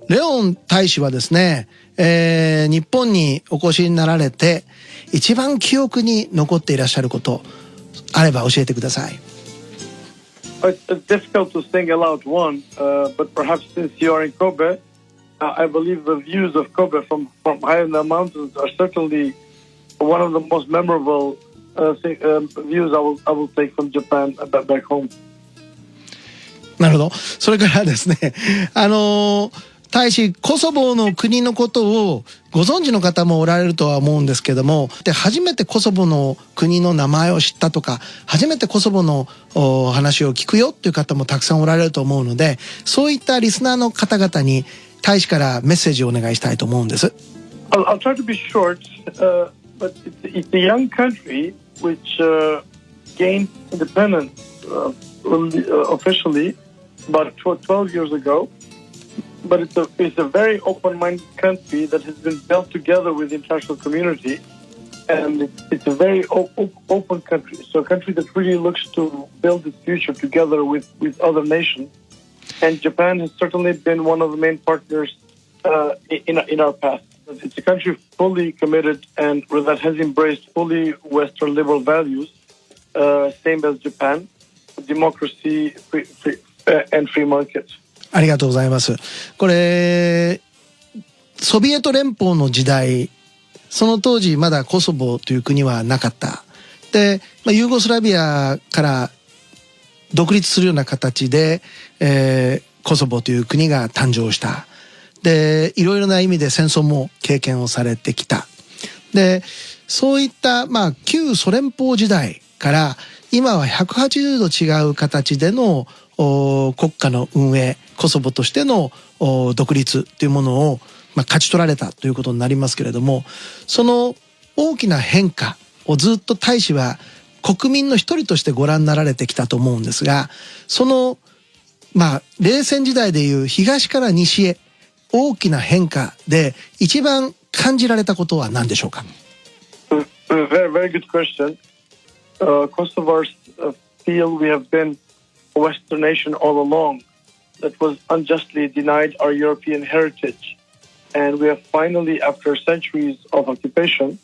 レオン大使はですね、日本にお越しになられて一番記憶に残っていらっしゃることあれば教えてください。It's difficult to sing aloud one, but perhaps since you are in Kobe, I believe the views of Kobe from high in the mountains are certainly one of the most memorable views I will take from Japan back home. なるほど。それからですね、大使コソボの国のことをご存知の方もおられるとは思うんですけども、で初めてコソボの国の名前を知ったとか、初めてコソボの話を聞くよっていう方もたくさんおられると思うので、そういったリスナーの方々に大使からメッセージをお願いしたいと思うんです。I'll try to be short, but it's a young country which gained independence officially about 12 years ago. But it's a very open-minded country that has been built together with the international community, and it's a very open country. So a country that really looks to build its future together with other nations. And Japan has certainly been one of the main partners in our path. It's a country fully committed and that has embraced fully Western liberal values, same as Japan, democracy, and free markets. ありがとうございます。これソビエト連邦の時代、その当時まだコソボという国はなかった。で、ユーゴスラビアから独立するような形で、コソボという国が誕生した。で、いろいろな意味で戦争も経験をされてきた。で、そういった旧ソ連邦時代から今は180度違う形での国家の運営、コソボとしての独立というものを勝ち取られたということになりますけれども、その大きな変化をずっと大使は国民の一人としてご覧になられてきたと思うんですが、その冷戦時代でいう東から西へ大きな変化で一番感じられたことは何でしょうか？ Very good question. Kosovars feel we have been a Western nation all along that was unjustly denied our European heritage. And we have finally, after centuries of occupation,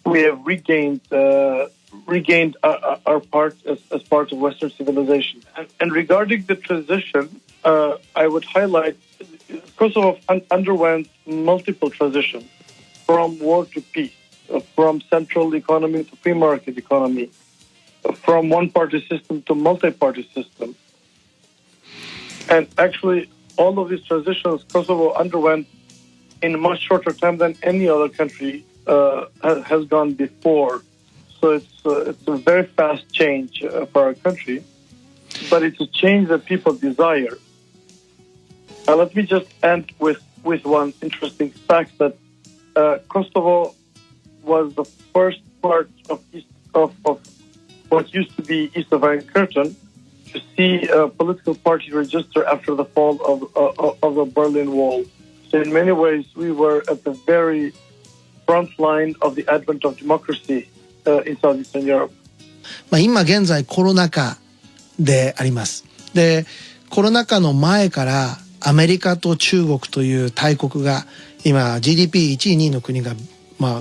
we have regained our part as part of Western civilization. And regarding the transition, I would highlight Kosovo underwent multiple transitions from war to peace, from central economy to free market economy, from one-party system to multi-party system. And actually, all of these transitions Kosovo underwent in a much shorter time than any other country has gone before. So it's a very fast change for our country, but it's a change that people desire. Let me just end with one interesting fact that Kosovo was the first part of what used to be East of Iron Curtain to see a political party register after the fall of the Berlin Wall. So in many ways, we were at the very front line of the advent of democracy in Southeastern Europe. 今現在コロナ禍であります。で、コロナ禍の前からアメリカと中国という大国が今 GDP1 位2位の国が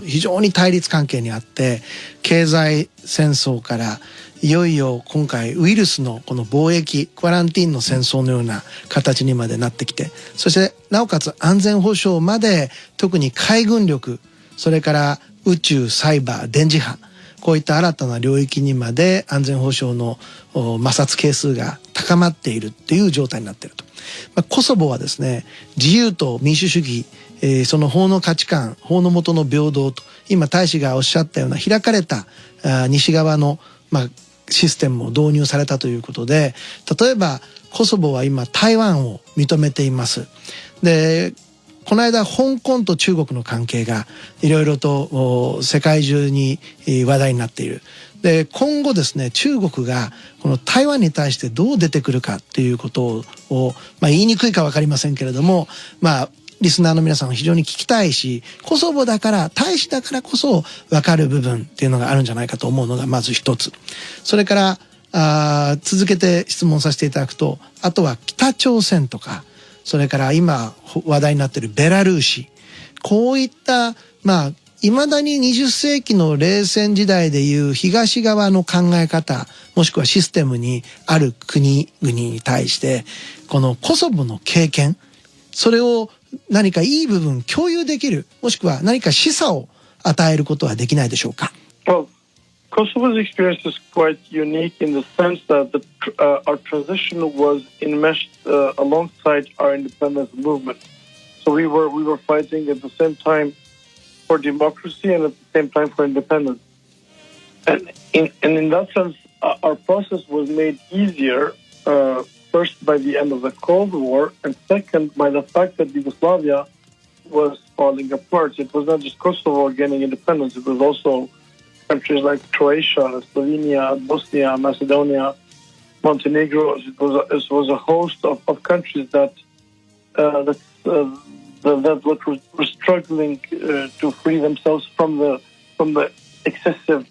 非常に対立関係にあって、経済戦争からいよいよ今回ウイルスのこの貿易クアランティーンの戦争のような形にまでなってきて、そしてなおかつ安全保障まで、特に海軍力、それから宇宙、サイバー、電磁波、こういった新たな領域にまで安全保障の摩擦係数が高まっているっていう状態になっていると。コソボはですね、自由と民主主義、その法の価値観、法の下の平等と、今大使がおっしゃったような開かれた西側のシステムを導入されたということで、例えばコソボは今台湾を認めています。で、この間香港と中国の関係がいろいろと世界中に話題になっている。で、今後ですね、中国がこの台湾に対してどう出てくるかっていうことを、言いにくいか分かりませんけれども、リスナーの皆さんは非常に聞きたいし、コソボだから、大使だからこそ分かる部分っていうのがあるんじゃないかと思うのがまず一つ。それから続けて質問させていただくと、あとは北朝鮮とか、それから今話題になっているベラルーシ、こういった未だに20世紀の冷戦時代でいう東側の考え方もしくはシステムにある国々に対してこのコソボの経験、それを何かいい部分共有できる、もしくは何か示唆を与えることはできないでしょうか。Well, Kosovo's experience is quite unique in the sense that our transition was enmeshed alongside our independence movement. So we were fighting at the same time for democracy and at the same time for independence. And in that sense, our process was made easier, first by the end of the Cold War, and second by the fact that Yugoslavia was falling apart. It was not just Kosovo gaining independence, it was also countries like Croatia, Slovenia, Bosnia, Macedonia, Montenegro. It was a host of countries that were struggling to free themselves from the excessive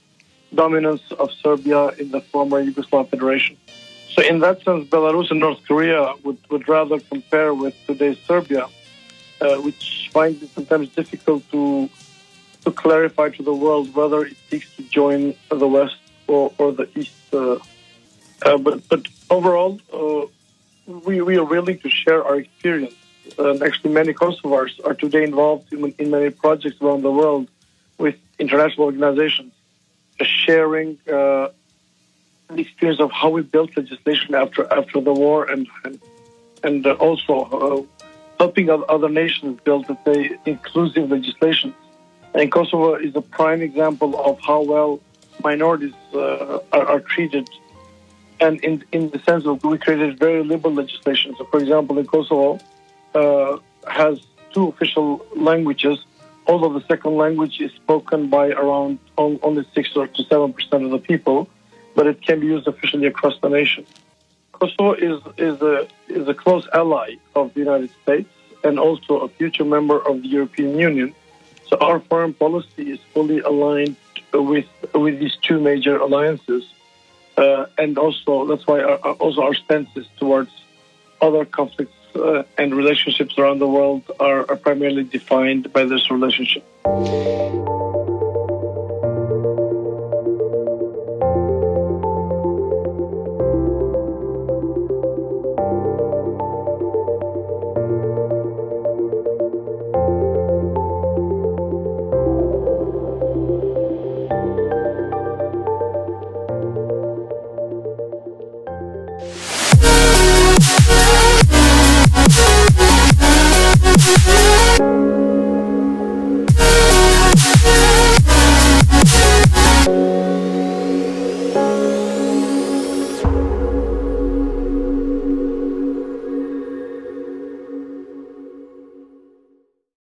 dominance of Serbia in the former Yugoslav Federation. So in that sense, Belarus and North Korea would rather compare with today's Serbia, which finds it sometimes difficult to clarify to the world whether it seeks to join the West or the East. But overall, we are willing to share our experience. Actually, many Kosovars are today involved in many projects around the world with international organizations, sharing the experience of how we built legislation after the war, and also helping other nations build, let's say, inclusive legislation. And Kosovo is a prime example of how well minorities are treated, and in the sense of we created very liberal legislation. So, for example, in Kosovo has 2 official languages, although the second language is spoken by around only 6 to 7% of the people, but it can be used officially across the nation. Kosovo is a close ally of the United States and also a future member of the European Union. So our foreign policy is fully aligned with these 2 major alliances, and also that's why our stances towards other conflicts and relationships around the world are primarily defined by this relationship.